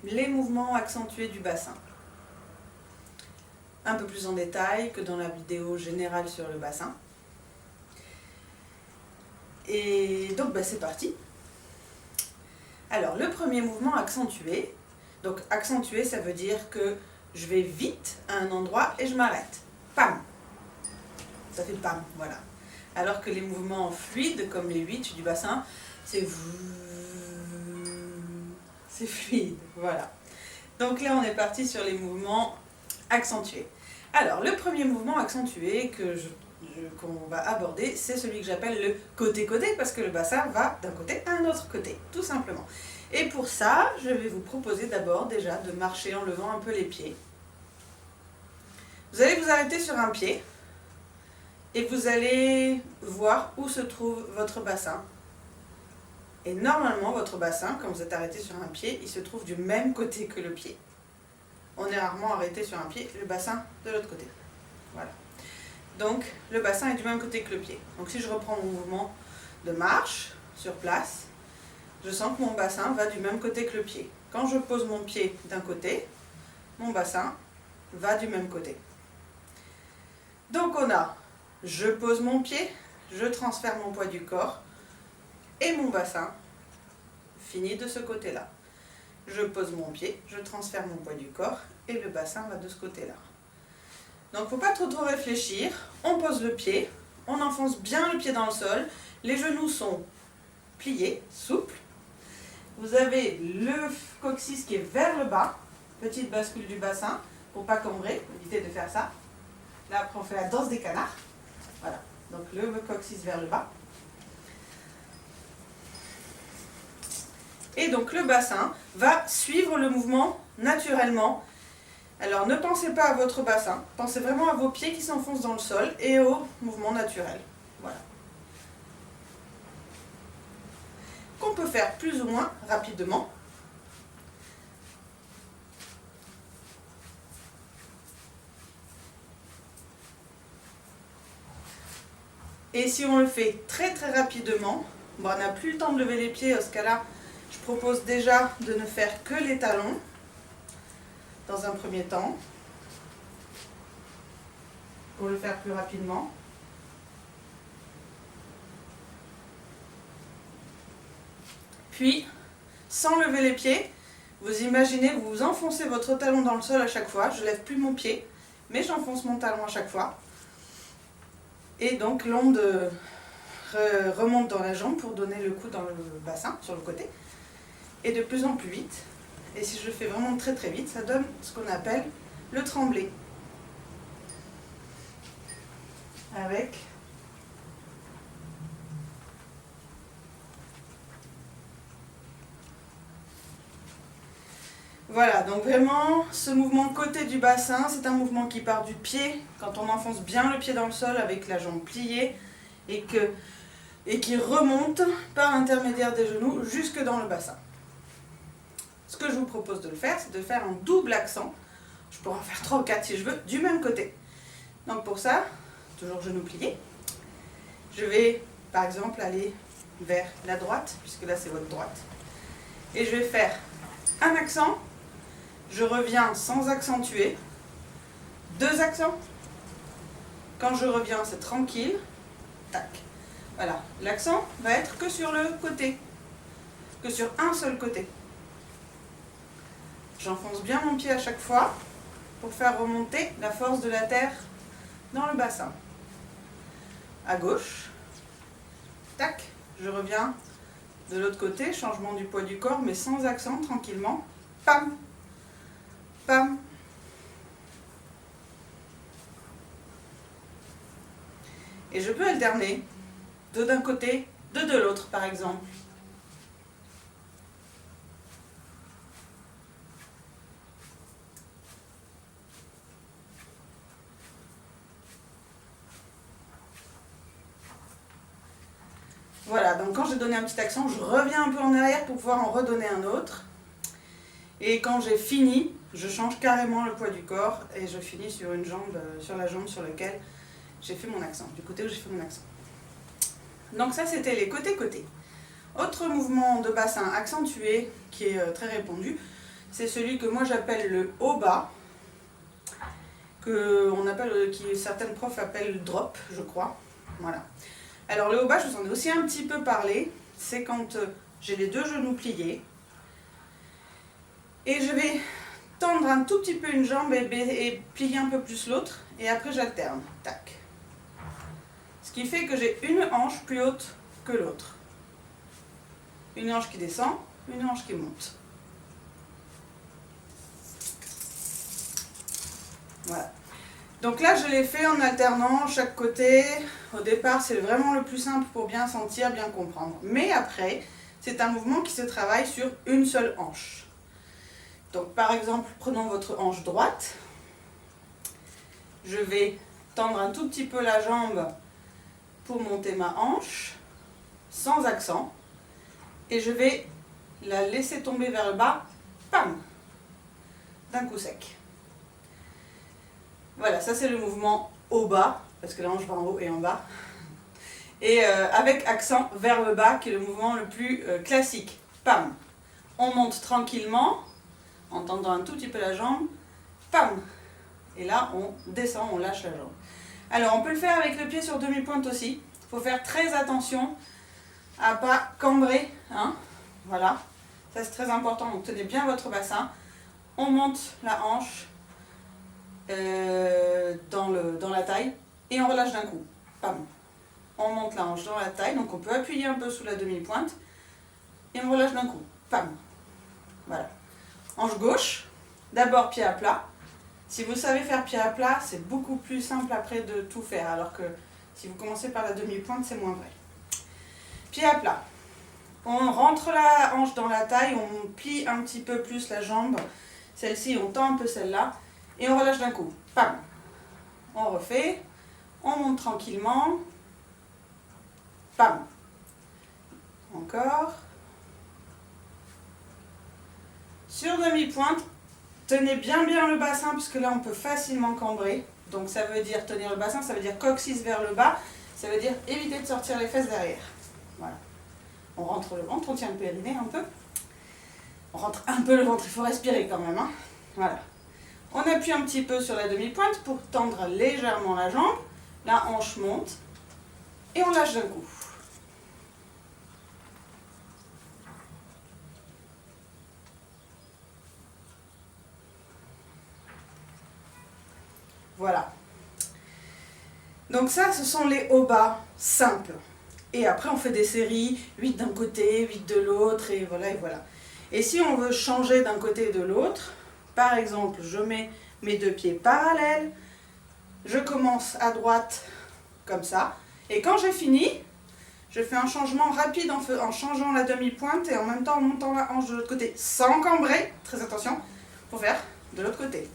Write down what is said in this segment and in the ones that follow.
les mouvements accentués du bassin. Un peu plus en détail que dans la vidéo générale sur le bassin. Et donc c'est parti. Alors le premier mouvement accentué, donc accentué ça veut dire que je vais vite à un endroit et je m'arrête. Pam! Ça fait pam, voilà. Alors que les mouvements fluides comme les 8 du bassin, c'est fluide, voilà. Donc là on est parti sur les mouvements accentués. Alors le premier mouvement accentué qu'on va aborder, c'est celui que j'appelle le côté-côté, parce que le bassin va d'un côté à un autre côté, tout simplement. Et pour ça, je vais vous proposer d'abord déjà de marcher en levant un peu les pieds. Vous allez vous arrêter sur un pied et vous allez voir où se trouve votre bassin. Et normalement, votre bassin, quand vous êtes arrêté sur un pied, il se trouve du même côté que le pied. On est rarement arrêté sur un pied, le bassin de l'autre côté. Voilà. Donc, le bassin est du même côté que le pied. Donc, si je reprends mon mouvement de marche sur place, je sens que mon bassin va du même côté que le pied. Quand je pose mon pied d'un côté, mon bassin va du même côté. Donc, on a, je pose mon pied, je transfère mon poids du corps et mon bassin finit de ce côté-là. Je pose mon pied, je transfère mon poids du corps et le bassin va de ce côté-là. Donc, il ne faut pas trop réfléchir. On pose le pied, on enfonce bien le pied dans le sol. Les genoux sont pliés, souples. Vous avez le coccyx qui est vers le bas. Petite bascule du bassin pour ne pas cambrer. Évitez de faire ça. Là, après, on fait la danse des canards. Voilà. Donc, le coccyx vers le bas. Et donc, le bassin va suivre le mouvement naturellement. Alors, ne pensez pas à votre bassin, pensez vraiment à vos pieds qui s'enfoncent dans le sol et au mouvement naturel. Voilà. Qu'on peut faire plus ou moins rapidement. Et si on le fait très très rapidement, on n'a plus le temps de lever les pieds, dans ce cas-là, je propose déjà de ne faire que les talons. Dans un premier temps, pour le faire plus rapidement. Puis, sans lever les pieds, vous imaginez, vous enfoncez votre talon dans le sol à chaque fois. Je ne lève plus mon pied, mais j'enfonce mon talon à chaque fois. Et donc l'onde remonte dans la jambe pour donner le coup dans le bassin, sur le côté. Et de plus en plus vite. Et si je le fais vraiment très très vite, ça donne ce qu'on appelle le tremblé. Avec voilà, donc vraiment ce mouvement côté du bassin, c'est un mouvement qui part du pied, quand on enfonce bien le pied dans le sol avec la jambe pliée et qui remonte par l'intermédiaire des genoux jusque dans le bassin. Ce que je vous propose de le faire, c'est de faire un double accent. Je pourrais en faire 3 ou 4 si je veux, du même côté. Donc pour ça, toujours genoux pliés, je vais par exemple aller vers la droite, puisque là c'est votre droite. Et je vais faire un accent, je reviens sans accentuer, 2 accents. Quand je reviens, c'est tranquille, tac. Voilà, l'accent va être que sur le côté, que sur un seul côté. J'enfonce bien mon pied à chaque fois pour faire remonter la force de la terre dans le bassin. À gauche, tac, je reviens de l'autre côté, changement du poids du corps, mais sans accent, tranquillement. Pam, pam. Et je peux alterner, deux d'un côté, deux de l'autre, par exemple. Voilà, donc quand j'ai donné un petit accent, je reviens un peu en arrière pour pouvoir en redonner un autre. Et quand j'ai fini, je change carrément le poids du corps et je finis sur une jambe, sur la jambe sur laquelle j'ai fait mon accent, du côté où j'ai fait mon accent. Donc ça, c'était les côtés-côtés. Autre mouvement de bassin accentué qui est très répandu, c'est celui que moi j'appelle le haut-bas, qui certaines profs appellent drop, je crois. Voilà. Alors le haut-bas, je vous en ai aussi un petit peu parlé, c'est quand j'ai les deux genoux pliés, et je vais tendre un tout petit peu une jambe et plier un peu plus l'autre, et après j'alterne. Tac. Ce qui fait que j'ai une hanche plus haute que l'autre. Une hanche qui descend, une hanche qui monte. Voilà. Donc là, je l'ai fait en alternant chaque côté. Au départ, c'est vraiment le plus simple pour bien sentir, bien comprendre. Mais après, c'est un mouvement qui se travaille sur une seule hanche. Donc par exemple, prenons votre hanche droite. Je vais tendre un tout petit peu la jambe pour monter ma hanche, sans accent. Et je vais la laisser tomber vers le bas, pam, d'un coup sec. Voilà, ça c'est le mouvement haut-bas, parce que la hanche va en haut et en bas. Et avec accent vers le bas, qui est le mouvement le plus classique. Pam. On monte tranquillement, en tendant un tout petit peu la jambe. Pam. Et là, on descend, on lâche la jambe. Alors, on peut le faire avec le pied sur demi-pointe aussi. Il faut faire très attention à ne pas cambrer. Hein. Voilà. Ça, c'est très important. Donc, tenez bien votre bassin. On monte la hanche dans la taille et on relâche d'un coup. Pam. On monte la hanche dans la taille. Donc, on peut appuyer un peu sous la demi-pointe et on relâche d'un coup. Pam. Voilà. Hanche gauche. D'abord pied à plat. Si vous savez faire pied à plat, c'est beaucoup plus simple après de tout faire, alors que si vous commencez par la demi-pointe, c'est moins vrai. Pied à plat. On rentre la hanche dans la taille, on plie un petit peu plus la jambe. Celle-ci, on tend un peu celle-là, et on relâche d'un coup. Pam. On refait, on monte tranquillement. Pam. Encore. Sur demi-pointe, tenez bien le bassin, puisque là on peut facilement cambrer. Donc ça veut dire tenir le bassin, ça veut dire coccyx vers le bas, ça veut dire éviter de sortir les fesses derrière. Voilà. On rentre le ventre, on tient le périnée un peu. On rentre un peu le ventre, il faut respirer quand même. Hein. Voilà. On appuie un petit peu sur la demi-pointe pour tendre légèrement la jambe. La hanche monte et on lâche d'un coup. Voilà. Donc ça, ce sont les hauts-bas simples. Et après, on fait des séries, 8 d'un côté, 8 de l'autre, et voilà, et voilà. Et si on veut changer d'un côté et de l'autre, par exemple, je mets mes deux pieds parallèles, je commence à droite, comme ça, et quand j'ai fini, je fais un changement rapide en changeant la demi-pointe et en même temps en montant la hanche de l'autre côté, sans cambrer, très attention, pour faire de l'autre côté.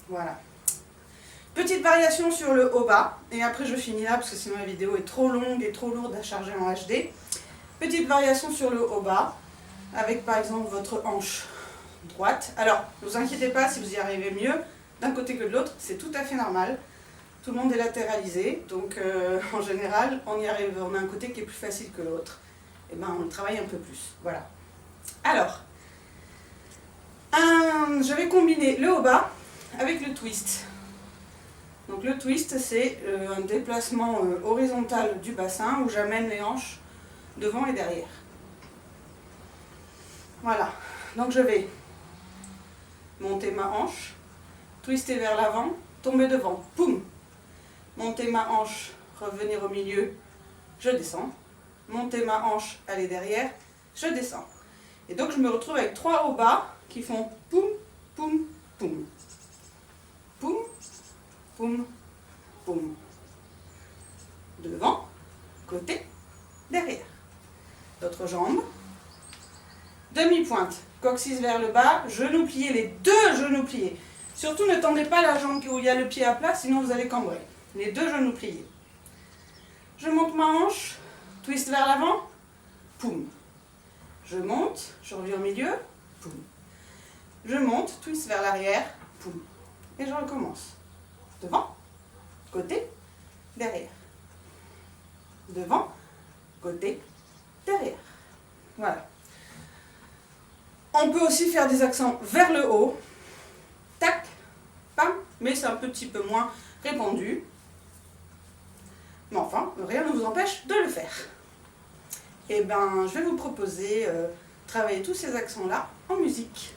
Voilà. Petite variation sur le haut-bas, et après je finis là parce que sinon la vidéo est trop longue et trop lourde à charger en HD. Petite variation sur le haut-bas, avec par exemple votre hanche droite. Alors, ne vous inquiétez pas si vous y arrivez mieux d'un côté que de l'autre, c'est tout à fait normal. Tout le monde est latéralisé, donc en général, on y arrive, on a un côté qui est plus facile que l'autre. Et ben on le travaille un peu plus. Voilà. Alors, je vais combiner le haut-bas avec le twist. Donc le twist, c'est un déplacement horizontal du bassin où j'amène les hanches devant et derrière. Voilà. Donc je vais monter ma hanche, twister vers l'avant, tomber devant, poum. Monter ma hanche, revenir au milieu, je descends. Monter ma hanche, aller derrière, je descends. Et donc je me retrouve avec 3 hauts-bas qui font poum, poum, poum. Poum, poum, poum. Devant, côté, derrière. L'autre jambe. Demi-pointe, coccyx vers le bas, genoux pliés, les deux genoux pliés. Surtout ne tendez pas la jambe où il y a le pied à plat, sinon vous allez cambrer. Les deux genoux pliés. Je monte ma hanche, twist vers l'avant, poum. Je monte, je reviens au milieu, poum. Je monte, twist vers l'arrière, poum. Et je recommence. Devant, côté, derrière. Devant, côté, derrière. Voilà. On peut aussi faire des accents vers le haut. Tac, pam, mais c'est un petit peu moins répandu. Mais enfin, rien ne vous empêche de le faire. Et ben, je vais vous proposer de travailler tous ces accents-là en musique.